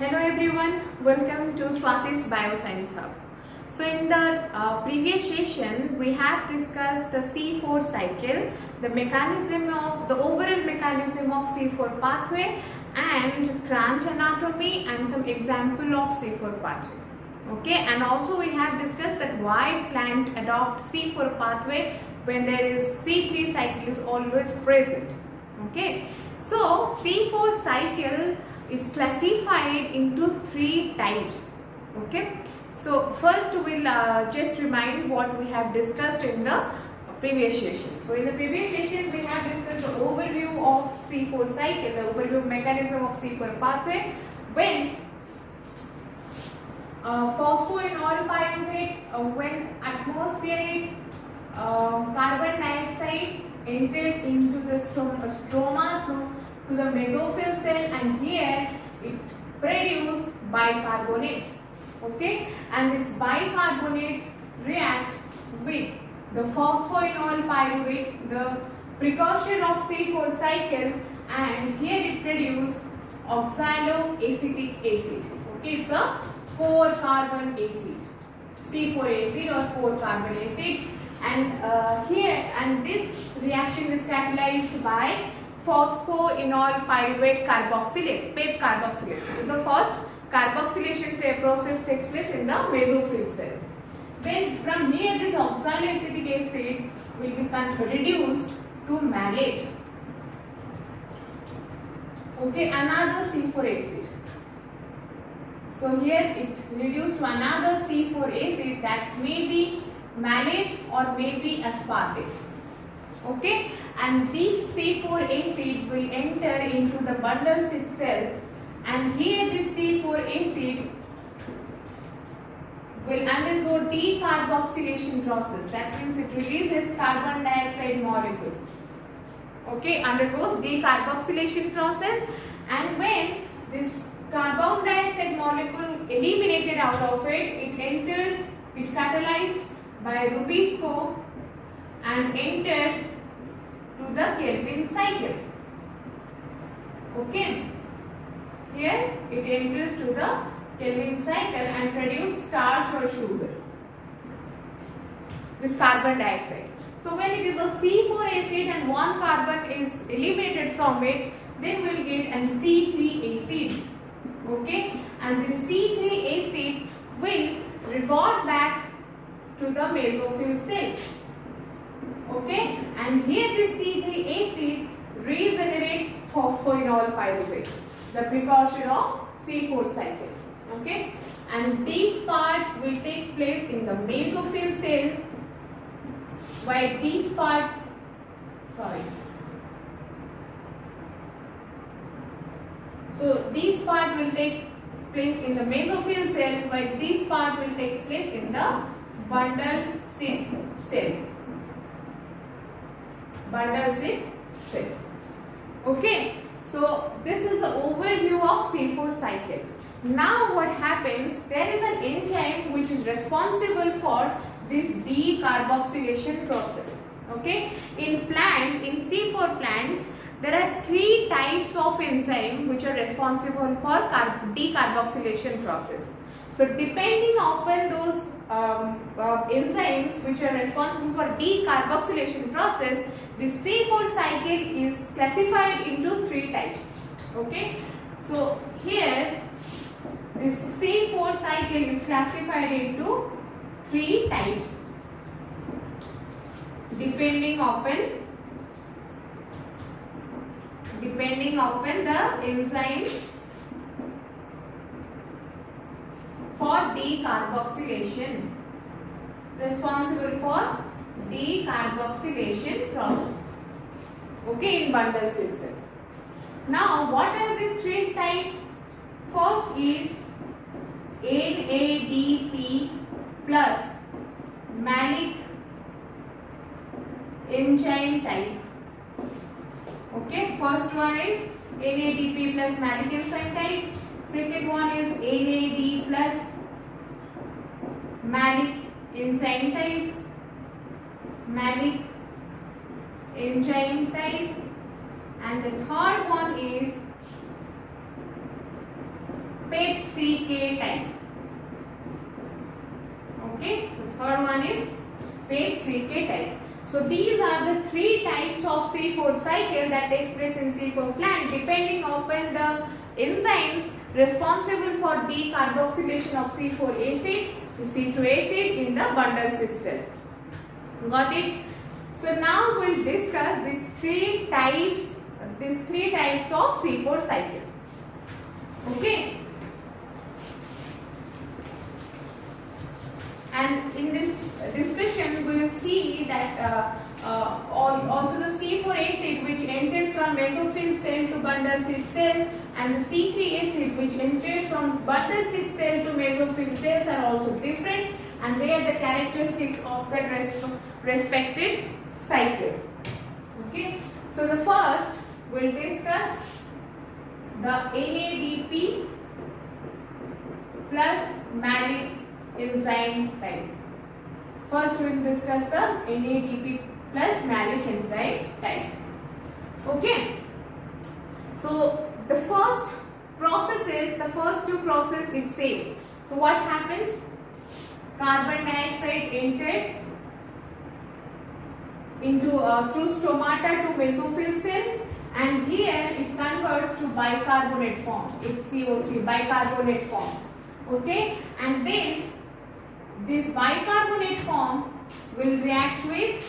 Hello everyone, welcome to Swati's Bioscience Hub. So in the previous session, we have discussed the C4 cycle, the overall mechanism of C4 pathway and branch anatomy and some example of C4 pathway. Okay, and also we have discussed that why plant adopt C4 pathway when there is C3 cycle is always present. Okay, so C4 cycle is classified into three types. Okay, so first we'll just remind what we have discussed in the previous session. So in the previous session we have discussed the overview of C4 cycle, the overview mechanism of C4 pathway when phosphoenol pyruvate, when atmospheric carbon dioxide enters into the stroma through to the mesophyll cell, and here it produces bicarbonate. Okay, and this bicarbonate reacts with the phosphoenol pyruvate, the precursor of C4 cycle, and here it produces oxaloacetic acid. Okay, it's a 4-carbon acid, C4 acid or 4-carbon acid, and this reaction is catalyzed by phosphoenol pyruvate carboxylase, PEP carboxylase. So the first carboxylation process takes place in the mesophyll cell. Then from here this oxaloacetic acid will be reduced to malate. Okay, another C4 acid. So here it reduced to another C4 acid that may be malate or may be aspartate. Okay, and this C4 acid will enter into the bundles itself, and here this C4 acid will undergo decarboxylation process. That means it releases carbon dioxide molecule. Okay, undergoes decarboxylation process, and when this carbon dioxide molecule eliminated out of it, it catalyzed by Rubisco and enters to the Kelvin cycle. Okay, here it enters to the Kelvin cycle and produces starch or sugar, this carbon dioxide. So when it is a C4 acid and one carbon is eliminated from it, then we will get an C3 acid. Okay, and this C3 acid will revert back to the mesophyll cell. Okay, and here this C3 acid regenerate phosphoenol pyruvate, the precursor of C4 cycle. Okay, and this part will take place in the mesophyll cell, while this part, so this part will take place in the mesophyll cell, while this part will take place in the bundle sheath cell. Bundle sheath cell. Okay, so this is the overview of C4 cycle. Now what happens, there is an enzyme which is responsible for this decarboxylation process. Okay, in plants, in C4 plants, there are three types of enzyme which are responsible for decarboxylation process. So depending upon those enzymes which are responsible for decarboxylation process, the C4 cycle is classified into three types. Okay, so here this C4 cycle is classified into three types depending upon the enzyme for decarboxylation, responsible for decarboxylation process. Okay, in bundle system. Now what are these three types? First is NADP plus malic enzyme type. Okay, first one is NADP plus malic enzyme type. Second one is NAD plus malic enzyme type. Malic enzyme type, and the third one is PEP-CK type. Okay, the third one is PEP-CK type. So these are the three types of C4 cycle that takes place in C4 plant depending upon the enzymes responsible for decarboxylation of C4 acid to C2 acid in the bundles itself. Got it? So now we'll discuss these three types of C4 cycle. Okay. And in this discussion, we will see that also the C4 acid which enters from mesophyll cell to bundle seed cell and the C3 acid which enters from bundle seed cell to mesophyll cells are also different, and they are the characteristics of that respected cycle. Okay. So the first we'll discuss the NADP plus malic enzyme type. First we will discuss the NADP plus malic enzyme type. Okay. So the first two process is same. So what happens? Carbon dioxide enters into through stomata to mesophyll cell, and here it converts to bicarbonate form. It's CO3 bicarbonate form. Okay, and then this bicarbonate form will react with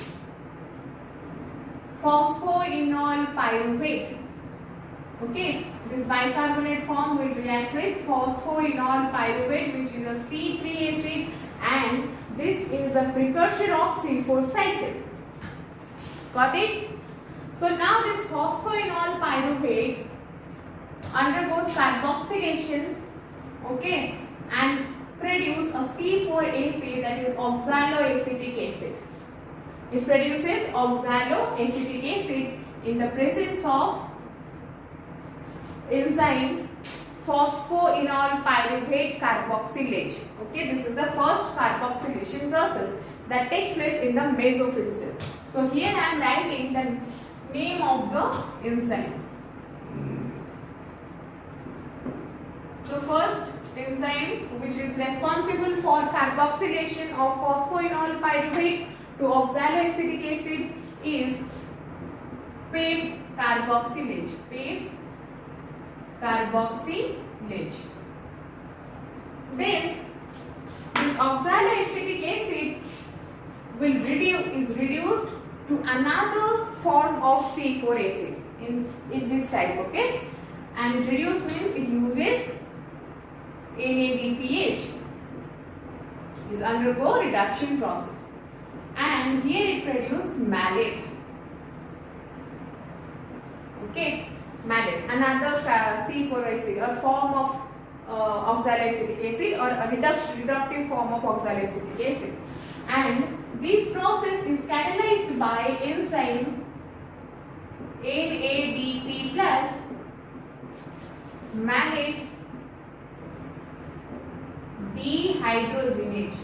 phosphoenol pyruvate. Okay, this bicarbonate form will react with phosphoenol pyruvate, which is a C3 acid, and this is the precursor of C4 cycle. Got it? So now this phosphoenol pyruvate undergoes carboxylation, okay, and produce a C4 acid, that is oxaloacetic acid. It produces oxaloacetic acid in the presence of enzyme phosphoenol pyruvate carboxylase. Okay, this is the first carboxylation process that takes place in the mesophyll cell. So here I am writing the name of the enzymes. So first enzyme which is responsible for carboxylation of phosphoenol pyruvate to oxaloacetic acid is PEP carboxylase. PEP carboxylase. Then this oxaloacetic acid is reduced to another form of C4 acid in this type. Okay, and reduce means it uses NADPH. Is undergo reduction process, and here it produces malate. Okay, malate, another C4 acid or form of oxaloacetic acid or a reductive form of oxaloacetic acid, and this process is catalyzed by enzyme NADP plus malate dehydrogenase.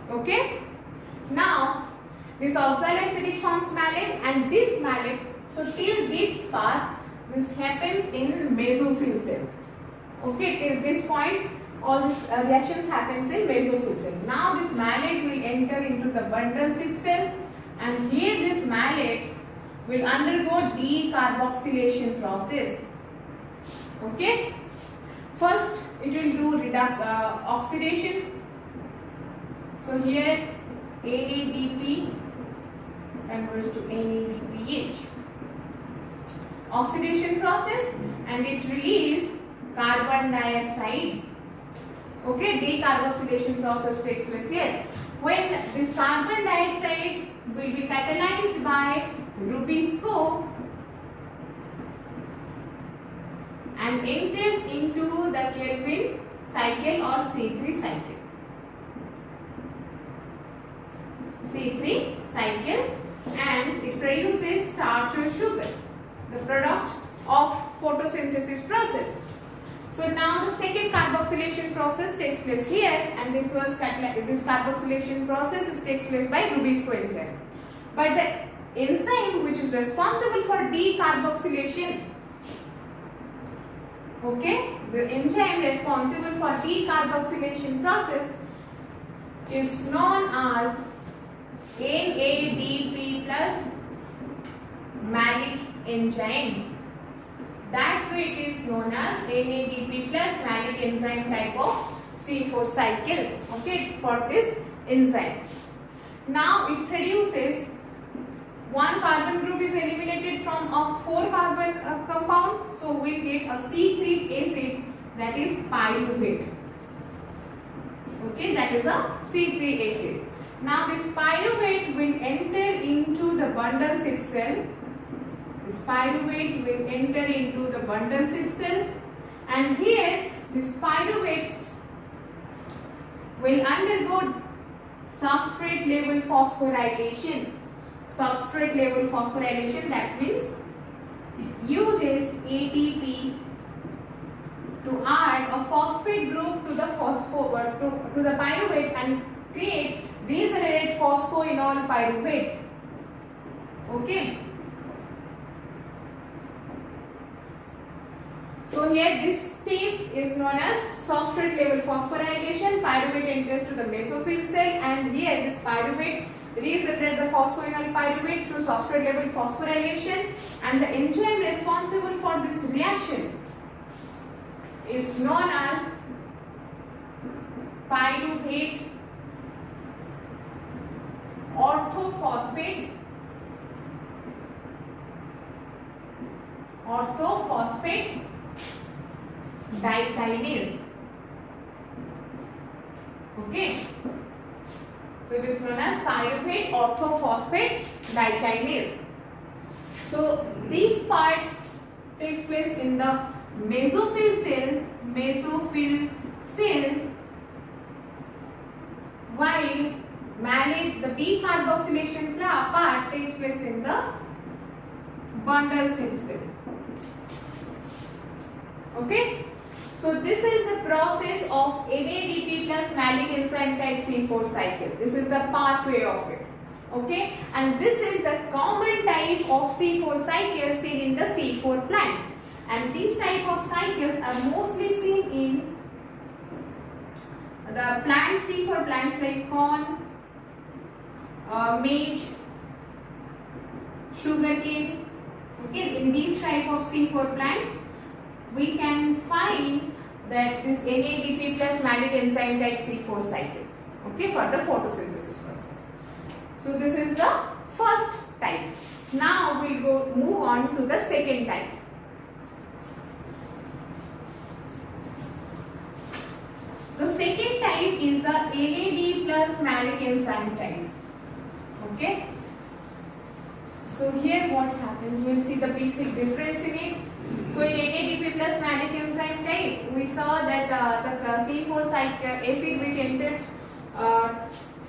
Okay. Now this oxaloacetic forms malate, and this malate, so till this part this happens in mesophyll cell. Okay, till this point all these reactions happens in mesophyll cell. Now this malate will enter into the bundle seed cell, and here this malate will undergo decarboxylation process. Okay, first it will do oxidation. So here NADP converts to NADPH. Oxidation process, and it releases carbon dioxide. Okay, decarboxylation process takes place here. When this carbon dioxide will be catalyzed by Rubisco and enters into the Calvin cycle or C3 cycle. C3 cycle, and it produces starch or sugar, the product of photosynthesis process. So now the second carboxylation process takes place here, and this carboxylation process takes place by Rubisco enzyme. But enzyme which is responsible for decarboxylation. Okay, the enzyme responsible for decarboxylation process is known as NADP plus malic enzyme. That's why it is known as NADP plus malic enzyme type of C4 cycle. Okay, for this enzyme. Now it produces one carbon group is eliminated from a 4 carbon compound, so we'll get a C3 acid, that is pyruvate. Okay, that is a C3 acid. Now this pyruvate will enter into the bundles itself. This pyruvate will enter into the bundles itself, and here this pyruvate will undergo substrate level phosphorylation. Substrate level phosphorylation, that means it uses ATP to add a phosphate group to the to the pyruvate and create regenerated phosphoenol pyruvate. Okay. So here this step is known as substrate level phosphorylation. Pyruvate enters to the mesophyll cell, and here this pyruvate regenerates the phosphoenol pyruvate through substrate level phosphorylation, and the enzyme responsible for this reaction is known as pyruvate orthophosphate dikinase. Okay, so it is known as pyruvate orthophosphate dikinase. So this part takes place in the mesophyll cell, while the decarboxylation part takes place in the bundle cell. Okay, so this is the process of NADP plus malic enzyme type C4 cycle. This is the pathway of it. Okay, and this is the common type of C4 cycle seen in the C4 plant, and these type of cycles are mostly seen in the plant C4 plants like corn, maize, sugarcane. Okay, in these type of C4 plants we can find that this NADP plus malic enzyme type C4 cycle, okay, for the photosynthesis process. So this is the first type. Now we'll move on to the second type. The second type is the NAD plus malic enzyme type. Okay. So here what happens, we'll see the basic difference in it. So in NADP plus malic enzyme type, we saw that the C4 acid which enters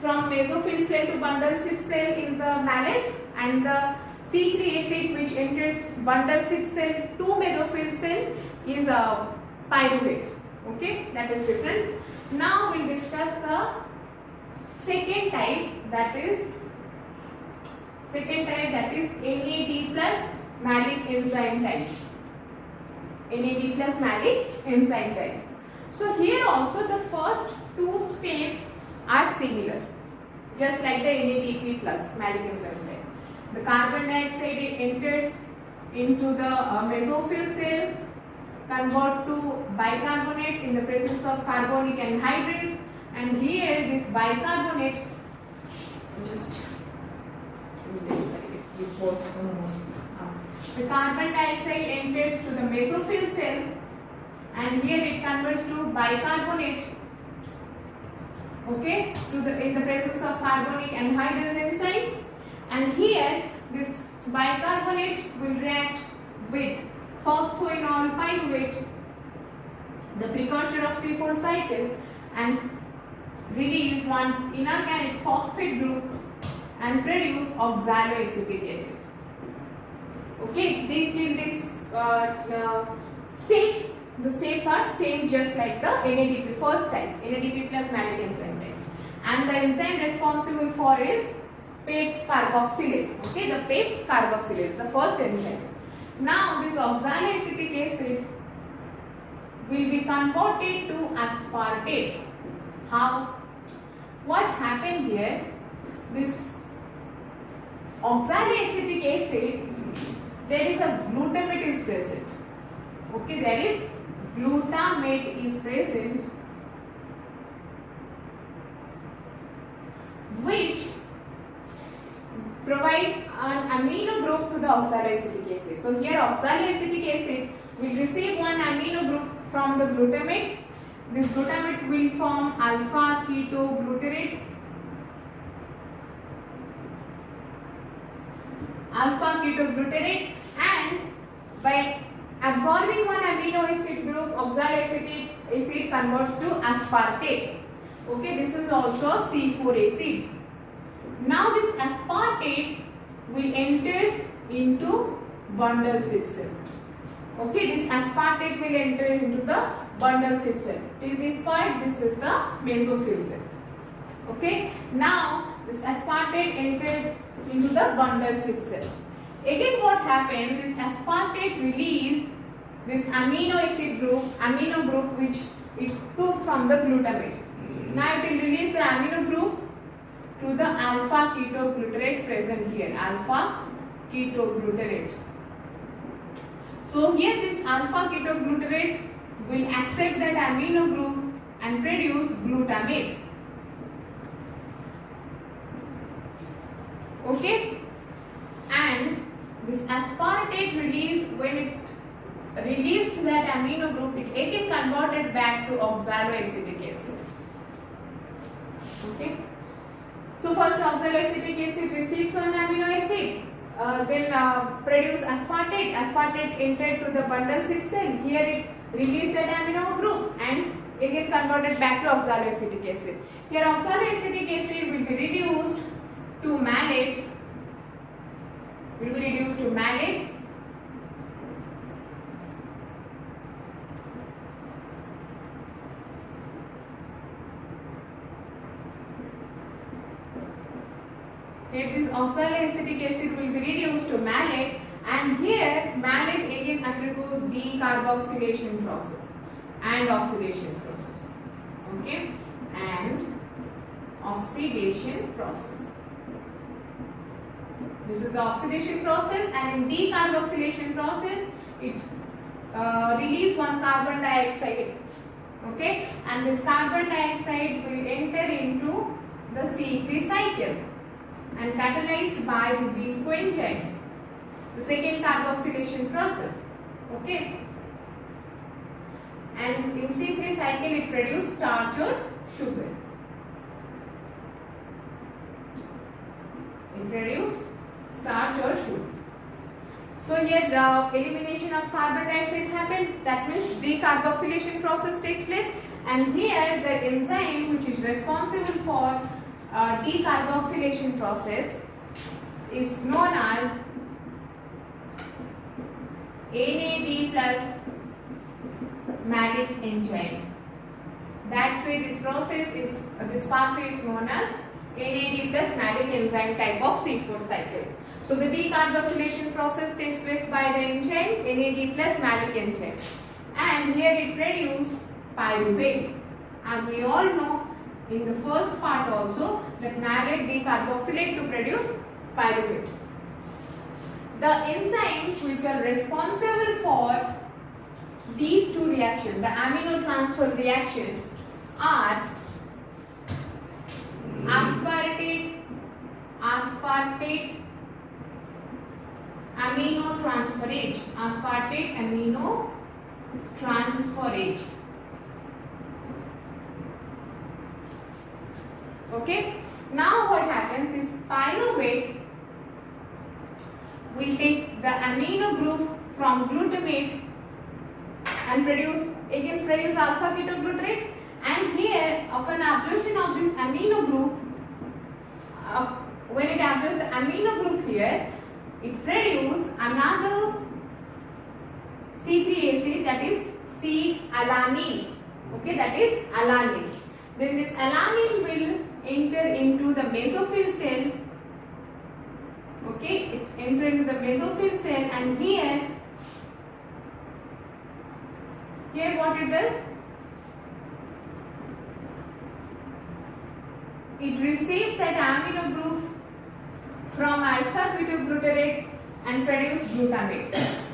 from mesophyll cell to bundle cell is the malate, and the C3 acid which enters bundle cell to mesophyll cell is pyruvate. Okay, that is difference. Now we'll discuss the second type, that is NAD plus malic enzyme type. NAD plus malic enzyme type. So here also the first two steps are similar, just like the NADP plus malic enzyme type. The carbon dioxide, it enters into the mesophyll cell, convert to bicarbonate in the presence of carbonic anhydrous, and here this bicarbonate, just this side, it goes some more. The carbon dioxide enters to the mesophyll cell, and here it converts to bicarbonate, okay, in the presence of carbonic anhydrous enzyme, and here this bicarbonate will react with phosphoenol pyruvate, the precursor of C4 cycle, and release one inorganic phosphate group and produce oxaloacetic acid. Okay, the steps are same, just like the NADP first type, NADP plus malic enzyme type, and the enzyme responsible for is PEP carboxylase. Okay, the PEP carboxylase, the first enzyme. Now this oxaloacetic acid will be converted to aspartate. How? What happened here? This oxaloacetic acid, there is a glutamate is present. Okay, there is glutamate is present, which provides an amino group to the oxaloacetic acid. So here oxaloacetic acid will receive one amino group from the glutamate. This glutamate will form alpha ketoglutarate. And by absorbing one amino acid group, oxaloacetic acid converts to aspartate. Okay, this is also C4 acid. Now this aspartate will enter into bundles itself. Okay, this aspartate will enter into the bundles itself. Till this part, this is the mesophyll cell. Okay, now this aspartate entered into the bundles itself. Again, what happened? This aspartate released this amino group which it took from the glutamate. Now it will release the amino group to the alpha ketoglutarate present here, alpha ketoglutarate. So here this alpha ketoglutarate will accept that amino group and produce glutamate. Okay, and this aspartate release, when it released that amino group, it again converted back to oxaloacetic acid. Okay. So first oxaloacetic acid receives one amino acid, then produce aspartate. Aspartate entered to the bundles itself. Here it released that amino group and again converted back to oxaloacetic acid. Here oxaloacetic acid will be reduced to malate. Here this oxaloacetic acid will be reduced to malate, and here malate again undergoes decarboxylation process and oxidation process. Okay, and oxidation process. This is the oxidation process, and in decarboxylation process, it release one carbon dioxide. Okay, and this carbon dioxide will enter into the C3 cycle and catalyzed by the Bisco enzyme, the second carboxylation process. Okay, and in C3 cycle it produces starch or sugar. It produces starch or sugar. So here the elimination of carbon dioxide happened, that means decarboxylation process takes place, and here the enzyme which is responsible for decarboxylation process is known as NAD plus malic enzyme. That's why this pathway is known as NAD plus malic enzyme type of C4 cycle. So the decarboxylation process takes place by the enzyme NAD plus malic enzyme, and here it produces pyruvate. As we all know in the first part also that malate decarboxylate to produce pyruvate. The enzymes which are responsible for these two reactions, the amino transfer reaction, are aspartate aminotransferase, aspartate aminotransferase. Okay, now what happens is pyruvate will take the amino group from glutamate and produce alpha ketoglutarate, and here upon absorption of this amino group, when it absorbs the amino group here, it produces another C3 acid, that is C-alanine. Okay, that is alanine. Then this alanine will enter into the mesophyll cell Okay, it enter into the mesophyll cell, and here what it does, it receives that amino group from alpha ketoglutarate and produce glutamate.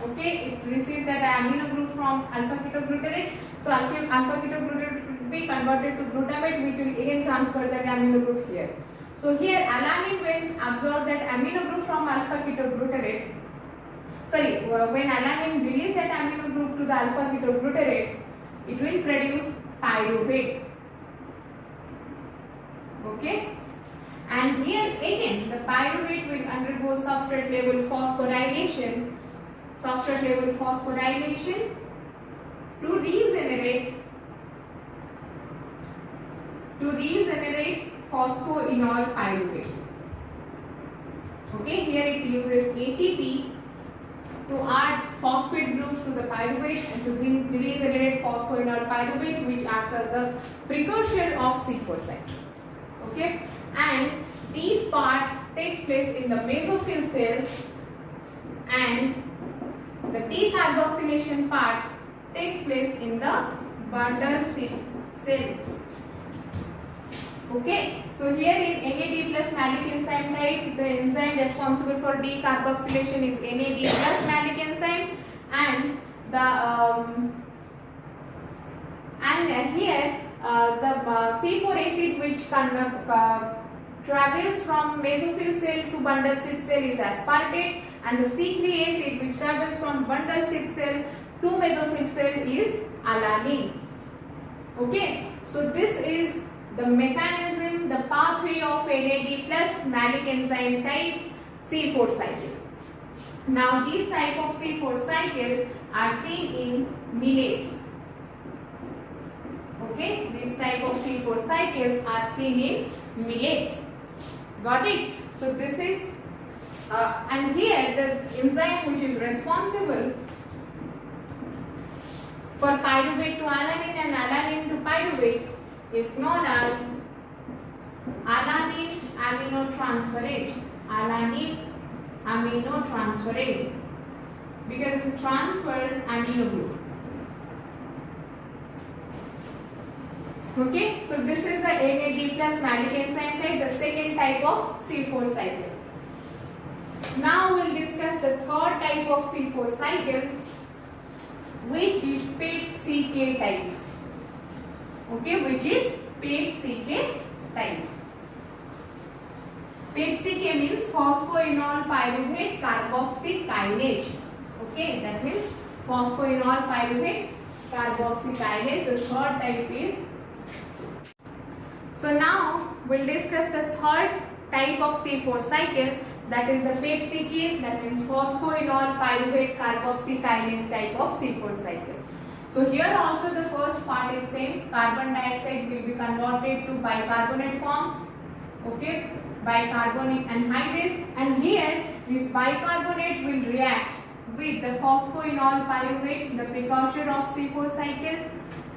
Okay, it receives that amino group from alpha ketoglutarate. So alpha ketoglutarate will be converted to glutamate, which will again transfer that amino group here. So here alanine, when absorb that amino group from alpha ketoglutarate, when alanine release that amino group to the alpha ketoglutarate, it will produce pyruvate. Okay, and here again the pyruvate will undergo substrate level phosphorylation to regenerate phosphoenol pyruvate. Okay, here it uses ATP to add phosphate groups to the pyruvate and to regenerate phosphoenol pyruvate, which acts as the precursor of C4 cycle. Okay, and this part takes place in the mesophyll cell, and the decarboxylation part takes place in the bundle cell. Okay, so here in NAD plus malic enzyme type, the enzyme responsible for decarboxylation is NAD plus malic enzyme, and here the C4 acid which travels from mesophyll cell to bundle seed cell is aspartate, and the C3 acid which travels from bundle seed cell to mesophyll cell is alanine. Okay, so this is the mechanism, the pathway of NAD plus malic enzyme type C4 cycle. Now these type of C4 cycle are seen in millets. Okay, these type of C4 cycles are seen in millets. Got it? So this is and here the enzyme which is responsible for pyruvate to alanine and alanine to pyruvate is known as alanine aminotransferase. Alanine aminotransferase, because it transfers amino group. Okay, so this is the NAD plus malic enzyme type, the second type of C4 cycle. Now we will discuss the third type of C4 cycle, which is PEP-CK type. Okay, which is PEP-CK type. PEP-CK means phosphoenol pyruvate carboxy kinase. Okay, that means phosphoenol pyruvate carboxy kinase. The third type is. So now we'll discuss the third type of C4 cycle, that is the PEP-CK, that means phosphoenol pyruvate carboxy kinase type of C4 cycle. So here also the first part is same. Carbon dioxide will be converted to bicarbonate form. Okay, bicarbonic anhydrase, and here this bicarbonate will react with the phosphoenol pyruvate, the precursor of C4 cycle,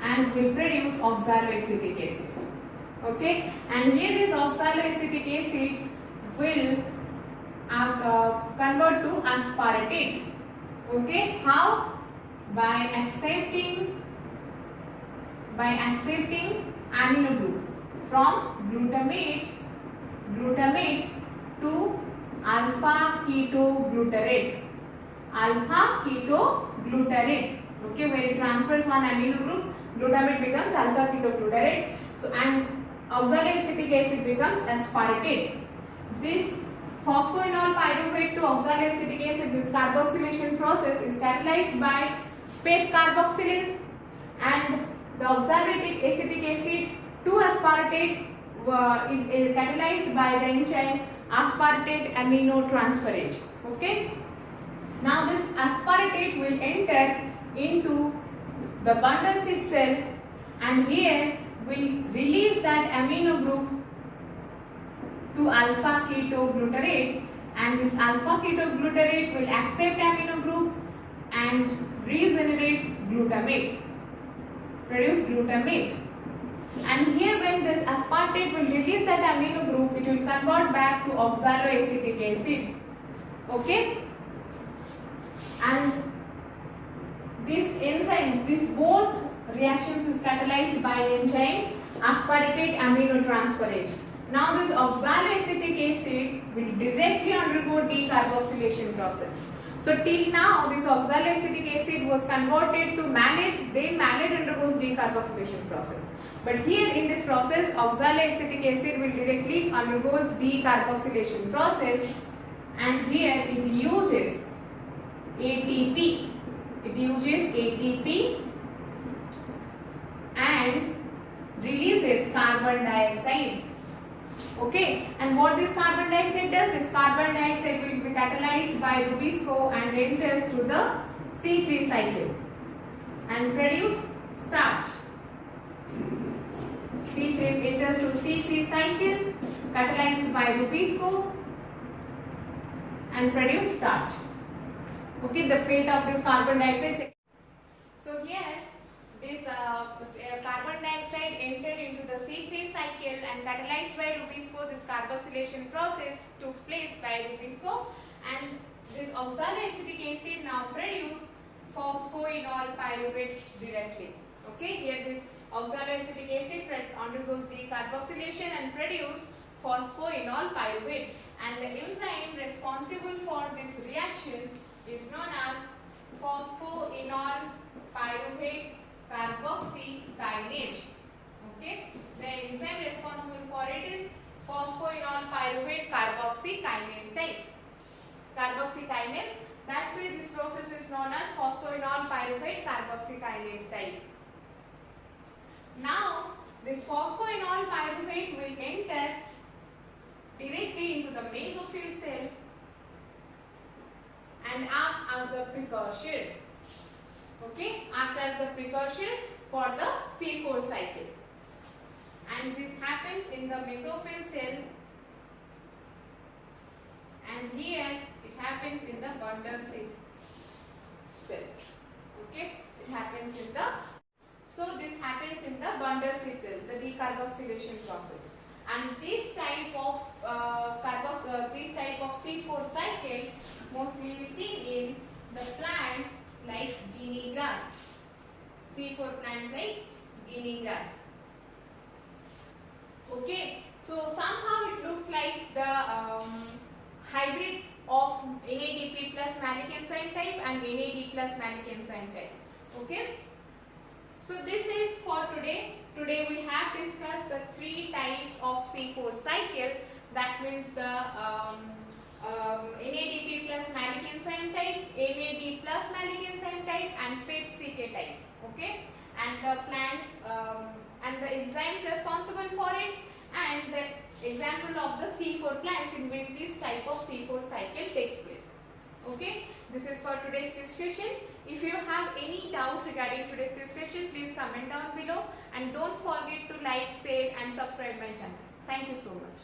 and will produce oxaloacetic acid. Okay, and here this oxaloacetic acid will convert to aspartate. Okay, how? By accepting amino group from glutamate to alpha ketoglutarate. Okay, when it transfers one amino group, glutamate becomes alpha ketoglutarate. So and oxaloacetic acid becomes aspartate. This phosphoenol pyruvate to oxaloacetic acid, this carboxylation process is catalyzed by PEP carboxylase, and the oxalic acetic acid to aspartate is catalyzed by the enzyme aspartate aminotransferase. Okay. Now this aspartate will enter into the bundle seed cell, and here will release that amino group to alpha ketoglutarate, and this alpha ketoglutarate will accept amino group and regenerate glutamate, produce glutamate. And here when this aspartate will release that amino group, it will convert back to oxaloacetic acid. Okay, and these enzymes, these both reactions is catalyzed by enzyme aspartate aminotransferase. Now this oxaloacetic acid will directly undergo decarboxylation process. So till now this oxaloacetic acid was converted to mallate, then mallate undergoes decarboxylation process. But here in this process oxaloacetic acid will directly undergoes decarboxylation process, and here it uses ATP. It uses ATP and releases carbon dioxide. Okay, and what this carbon dioxide does? This carbon dioxide will be catalyzed by Rubisco and enters to the C3 cycle and produce starch. C3 enters to C3 cycle, catalyzed by Rubisco and produce starch. Okay, the fate of this carbon dioxide. So here this carbon dioxide entered into the C3 cycle and catalyzed by Rubisco. This carboxylation process took place by Rubisco, and this oxaloacetic acid now produce phosphoenol pyruvate directly. Okay, here this oxaloacetic acid undergoes decarboxylation and produce phosphoenol pyruvate, and the enzyme responsible for this reaction is known as phosphoenol pyruvate carboxykinase. Okay, the enzyme responsible for it is phosphoenol pyruvate carboxykinase type. Carboxykinase. That's why this process is known as phosphoenol pyruvate carboxykinase type. Now, this phosphoenol pyruvate will enter directly into the mesophyll cell and act as the precursor. Okay, act as the precursor for the C4 cycle, and this happens in the mesophyll cell, and here it happens in the bundle cell. Okay, it happens in the, so this happens in the bundle cell, the decarboxylation process, and this type of C4 cycle mostly seen in the plants like guinea grass. C4 plants like guinea grass. Okay, so somehow it looks like the hybrid of NADP plus malic enzyme type and NAD plus malic enzyme type. Okay, so this is for today. Today we have discussed the three types of C4 cycle. That means the NADP plus malic enzyme type, NAD plus malic enzyme type, and PIP-CK type. Okay, and the plants and the enzymes responsible for it, and the example of the C4 plants in which this type of C4 cycle takes place. Okay, this is for today's discussion. If you have any doubt regarding today's discussion, please comment down below, and don't forget to like, share and subscribe my channel. Thank you so much.